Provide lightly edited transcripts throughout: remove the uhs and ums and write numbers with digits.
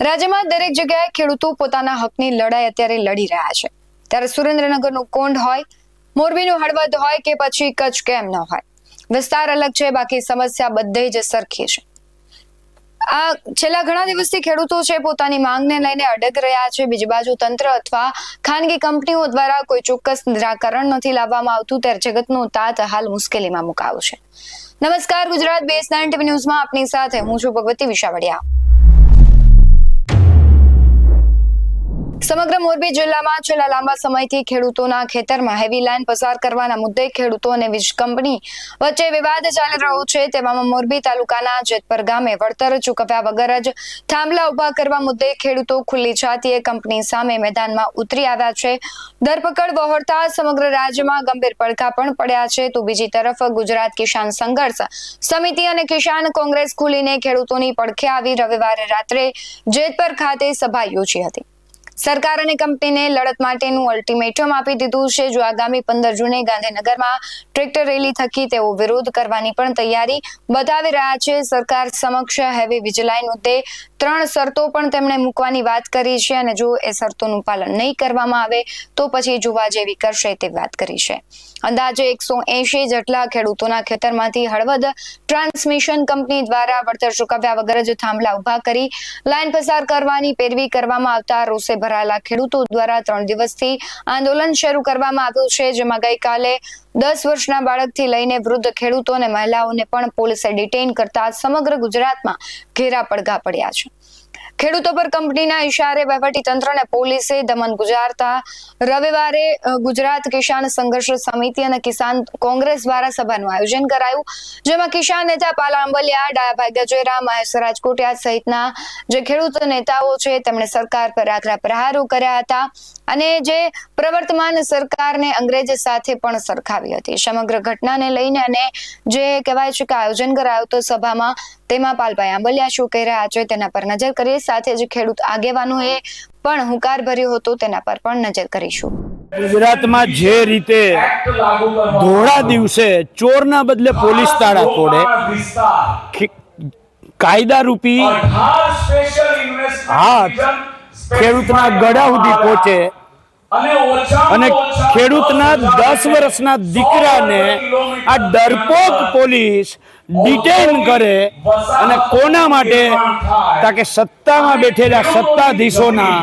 રાજ્યમાં દરેક જગ્યાએ ખેડૂતો પોતાના હકની લડાઈ અત્યારે લડી રહ્યા છે। ત્યારે સુરેન્દ્રનગરનું કોંઢ હોય, મોરબીનું હળવદ હોય કે પછી કચ્છ કેમ ન હોય, વિસ્તાર અલગ છે, બાકી સમસ્યા બધે જ સરખી છે। આ છેલ્લા ઘણા દિવસથી ખેડૂતો છે પોતાની માંગને લઈને અડગ રહ્યા છે। બીજી બાજુ તંત્ર અથવા ખાનગી કંપનીઓ દ્વારા કોઈ ચોક્કસ નિરાકરણ નથી લાવવામાં આવતું, ત્યારે જગતનું તાત હાલ મુશ્કેલીમાં મુકાયું છે। નમસ્કાર, ગુજરાત BS9 TV ન્યૂઝમાં આપની સાથે હું છું ભગવતી વિશાવડિયા। સમગ્ર મોરબી જિલ્લામાં છેલ્લા લાંબા સમયથી ખેડૂતોના ખેતરમાં હેવી લાઈન પસાર કરવાના મુદ્દે ખેડૂતો અને વીજ કંપની વચ્ચે વિવાદ ચાલી રહ્યો છે। તેવામાં મોરબી તાલુકાના જેતપર ગામે વળતર ચૂકવ્યા વગર જ થાંભલા ઉભા કરવા મુદ્દે ખેડૂતો ખુલ્લી છાતીએ કંપની સામે મેદાનમાં ઉતરી આવ્યા છે। ધરપકડ વહોરતા સમગ્ર રાજ્યમાં ગંભીર પડઘા પણ પડ્યા છે। તો બીજી તરફ ગુજરાત કિસાન સંઘર્ષ સમિતિ અને કિસાન કોંગ્રેસ ખુલીને ખેડૂતોની પડખે આવી રવિવારે રાત્રે જેતપર ખાતે સભા યોજી હતી। સરકાર અને કંપનીને લડત માટેનું અલ્ટિમેટમ આપી દીધું છે। જો આગામી 15 જૂને ગાંધીનગરમાં ટ્રેક્ટર રેલી થકી તેઓ વિરોધ કરવાની પણ તૈયારી બતાવી રહ્યા છે। સરકાર સમક્ષ હેવી વીજ લાઈન મુદ્દે 3 શરતો પણ તેમણે મૂકવાની વાત કરી છે અને જો એ શરતોનું પાલન નહીં કરવામાં આવે તો પછી જોવા જેવી કરશે તેવી વાત કરી છે। અંદાજે 180 જેટલા ખેડૂતોના ખેતરમાંથી હળવદ ટ્રાન્સમિશન કંપની દ્વારા વળતર ચૂકવ્યા વગર જ થાંભલા ઉભા કરી લાઈન પસાર કરવાની પેરવી કરવામાં આવતા રોષે ભરાયેલા ખેડૂતો દ્વારા 3 દિવસથી આંદોલન શરૂ કરવામાં આવ્યું છે, જેમાં ગઈકાલે 10 વર્ષના બાળકથી લઈને વૃદ્ધ ખેડૂતો અને મહિલાઓને પણ પોલીસે ડિટેઇન કરતા સમગ્ર ગુજરાતમાં ઘેરા પડઘા પડ્યા છે। ખેડૂતો પર કંપનીના ઇશારે વહીવટી તંત્ર અને પોલીસે દમન ગુજારતા રવિવારે ગુજરાત કિસાન સંઘર્ષ સમિતિ અને કિસાન કોંગ્રેસ દ્વારા સભાનું આયોજન કરાયું, જેમાં કિસાન નેતા પાલા આંબલિયા, ડાયાભાઈ ગજેરા, મહેશ રાજકોટિયા સહિતના જે ખેડૂત નેતાઓ છે તેમણે સરકાર પર આકરા પ્રહારો કર્યા હતા અને જે પ્રવર્તમાન સરકારને અંગ્રેજ સાથે પણ સરખાવી હતી। સમગ્ર ઘટનાને લઈને અને જે કહેવાય છે કે આયોજન કરાયું તો સભામાં તેમાં પાલભાઈ આંબલિયા શું કહી રહ્યા છે તેના પર નજર કરીએ, સાથે જ ખેડૂત આગેવાનોએ પણ હુંકાર ભર્યો હતો તેના પર પણ નજર કરીશું। ગુજરાતમાં જે રીતે ધોળા દિવસે ચોરના બદલે પોલીસ તાળા તોડે, કાયદા રૂપી હાથ ખેડૂતના ગળા સુધી પહોંચે અને ખેડૂતના 10 વર્ષના દીકરાને આ ડરપોક પોલીસ ડિટેન કરે અને કોના માટે? તાકે સત્તામાં બેઠેલા સત્તાધીશોના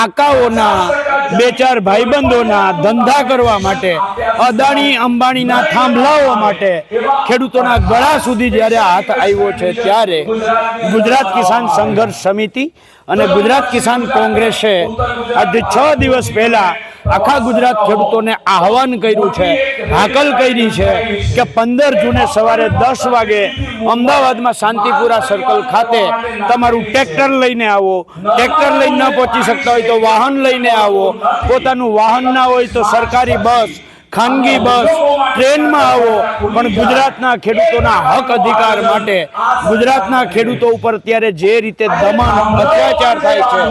આકાઓના 2-4 ભાઈબંધોના ધંધા કરવા માટે, અદાણી અંબાણીના થાંભલાઓ માટે ખેડૂતોના ગળા સુધી જ્યારે હાથ આવ્યો છે ત્યારે ગુજરાત કિસાન સંઘર્ષ સમિતિ અને ગુજરાત કિસાન કોંગ્રેસે આજે 6 દિવસ પહેલા આખા ગુજરાત ખેડૂતોને આહવાન કર્યું છે, હાકલ કરી છે કે 15 જૂને સવારે 10 વાગે અમદાવાદમાં શાંતિપુરા સર્કલ ખાતે તમારું ટ્રેક્ટર લઈને આવો, ટ્રેક્ટર લઈને ન પહોંચી શકતા હોય તો વાહન લઈને આવો, પોતાનું વાહન ના હોય તો સરકારી બસ, ખાનગી બસ, ટ્રેનમાં આવો, પણ ગુજરાતના ખેડૂતોના હક અધિકાર માટે, ગુજરાતના ખેડૂતો ઉપર અત્યારે જે રીતે દમન અત્યાચાર થાય છે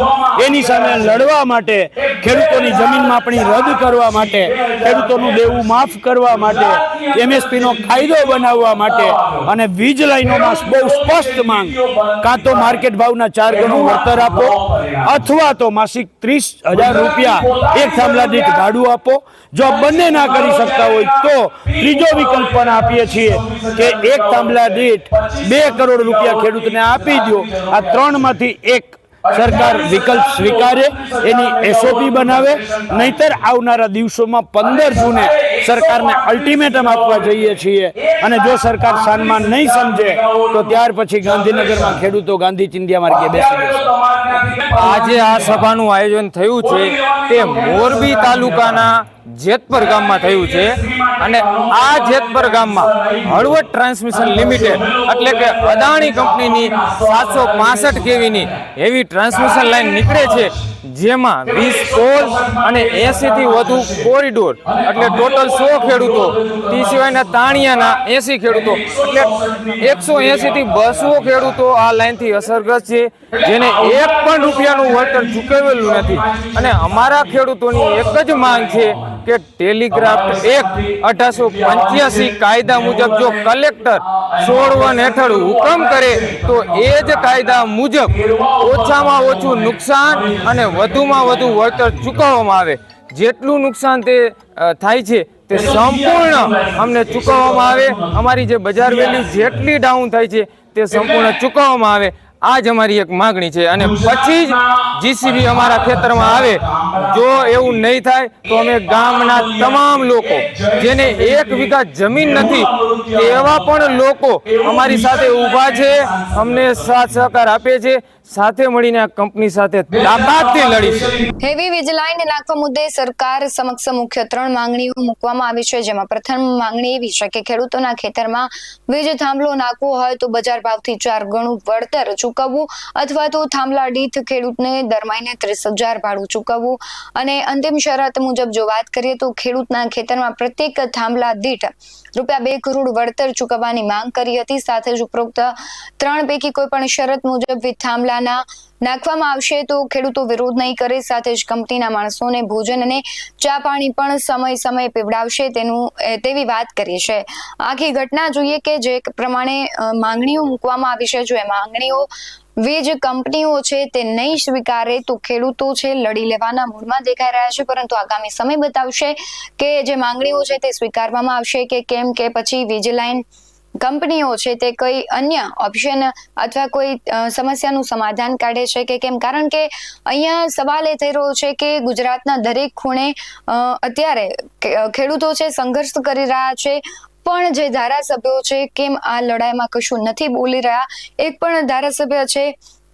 એની સામે લડવા માટે, ખેડૂતોની જમીન માપણી રદ કરવા માટે, ખેડૂતોનું દેવું માફ કરવા માટે, MSPનો કાયદો બનાવવા માટે અને વીજ લાઈનોમાં બહુ સ્પષ્ટ માંગ, કાં તો માર્કેટ ભાવના 4 ગણું વળતર આપો અથવા તો માસિક 30,000 રૂપિયા એક થાંભલા દીઠ ભાડું આપો। જો બંને ના કરી શકતા હોય તો ત્રીજો વિકલ્પ પણ આપીએ છીએ કે એક થાંભલા દીઠ 2 કરોડ રૂપિયા ખેડૂતને આપી દો। આ 3માંથી એક સરકાર વિકલ્પ સ્વીકારે, એની SOP બનાવે, નહીતર આવનારા દિવસોમાં 15 જૂને સરકારને અલ્ટિમેટમ આપવા જઈએ છીએ અને જો સરકાર સાનમાં નહીં સમજે તો ત્યાર પછી ગાંધીનગરમાં ખેડૂતો ગાંધી ચિંધ્યા માર્ગે બેસી જશે। આજે આ સભાનું આયોજન થયું છે તે મોરબી તાલુકાના જેતપર ગામમાં થયું છે અને આ જેતપર ગામમાં હળવદ ટ્રાન્સમિશન લિમિટેડ એટલે કે અદાણી કંપનીની 765 kVની હેવી ટ્રાન્સમિશન લાઈન નીકળે છે, જેમાં 20 પોલ અને 80 થી વધુ કોરિડોર એટલે ટોટલ 100 ખેડૂતો, તે સિવાયના તાણિયાના 80 ખેડૂતો એટલે 180 થી 200 ખેડૂતો આ લાઈનથી અસરગ્રસ્ત છે, જેને એક પણ રૂપિયાનું વળતર ચૂકવેલું નથી। અને અમારા ખેડૂતોની એક જ માંગ છે કે ટેલિગ્રાફ એક્ટ 1885 કાયદા મુજબ જો કલેક્ટર 16 હેઠળ હુકમ કરે તો એ જ કાયદા મુજબ ઓછામાં ઓછું નુકસાન અને વધુમાં વધુ વળતર ચૂકવવામાં આવે. જેટલું નુકસાન તે થાય છે તે સંપૂર્ણ અમને ચૂકવવામાં આવે. અમારી જે બજાર વેલ્યુ જેટલી ડાઉન થાય છે તે સંપૂર્ણ ચૂકવવામાં આવે. આ જ અમારી એક માગણી છે. અને પછી જ જીસીબી અમારા ખેતરમાં આવે. જો એવું નહીં થાય તો અમે ગામના તમામ લોકો જેને 1 વીઘા જમીન નથી એવા પણ લોકો અમારી સાથે ઊભા છે, અમને સાથ સહકાર આપે છે. સાથે મળીને આ કંપની સાથે તાકાતથી લડીશું. હેવી વીજ લાઇન નાખવા મુદ્દે સરકાર સમક્ષ મુખ્ય 3 માંગણીઓ મૂકવામાં આવી છે, જેમાં પ્રથમ માંગણી એવી છે કે ખેડૂતોના ખેતરમાં વીજ થાંભલો નાખવો હોય તો બજાર ભાવથી 4 ગણું વળતર ચૂકવવું અથવા તો થાંભલા દીઠ ખેડૂતને દર મહિને 30,000 ભાડું ચૂકવવું. અને અંતિમ શરત મુજબ જો વાત કરીએ તો ખેડૂતના ખેતરમાં પ્રત્યેક થાંભલા દીઠ ₹2 કરોડ વળતર ચૂકવવાની માંગ કરી હતી. સાથે જ ઉપરોક્ત 3 પૈકી કોઈ પણ શરત મુજબ વીજ થાંભલા નાખવામાં આવશે તો ખેડૂતો વિરોધ નહીં કરે. સાથે જ કંપનીના માણસોને ભોજન અને ચા પાણી પણ સમય પીવડાવશે તેવી વાત કરી છે. આખી ઘટના જોઈએ કે જે પ્રમાણે માંગણીઓ મૂકવામાં આવી છે, જો એ માંગણીઓ વીજ કંપનીઓ છે તે નહીં સ્વીકારે તો ખેડૂતો છે લડી લેવાના મૂડમાં દેખાઈ રહ્યા છે. પરંતુ આગામી સમય બતાવશે કે જે માંગણીઓ છે તે સ્વીકારવામાં આવશે કે કેમ, કે પછી વીજ લાઇન કંપનીઓ છે તે કોઈ અન્ય ઓપ્શન અથવા કોઈ સમસ્યાનું સમાધાન કાઢે છે કે કેમ. કારણ કે અહીંયા સવાલ એ થઈ રહ્યો છે કે ગુજરાતના દરેક ખૂણે અત્યારે ખેડૂતો છે સંઘર્ષ કરી રહ્યા છે, પણ જે ધારાસભ્યો છે કેમ આ લડાઈમાં કશું નથી બોલી રહ્યા. એક પણ ધારાસભ્ય છે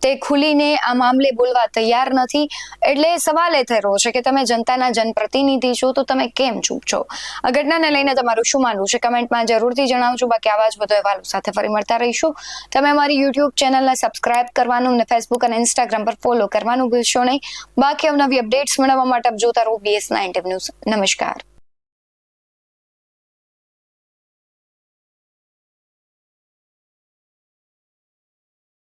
તે ખુલીને આ મામલે બોલવા તૈયાર નથી. એટલે સવાલ એ થઈ રહ્યો છે કે તમે જનતાના જનપ્રતિનિધિ છો તો તમે કેમ ચૂપ છો. આ ઘટનાને લઈને તમારું શું માનવું છે કમેન્ટમાં જરૂરથી જણાવજો. બાકી આવા જ બધો અહેવાલો સાથે ફરી મળતા રહીશું. તમે અમારી યુટ્યુબ ચેનલને સબસ્ક્રાઇબ કરવાનું અને ફેસબુક અને ઇન્સ્ટાગ્રામ પર ફોલો કરવાનું ભૂલશો નહીં. બાકી અવનવી અપડેટ્સ મેળવવા માટે આપ જોતા રહો BS9 ન્યૂઝ. નમસ્કાર.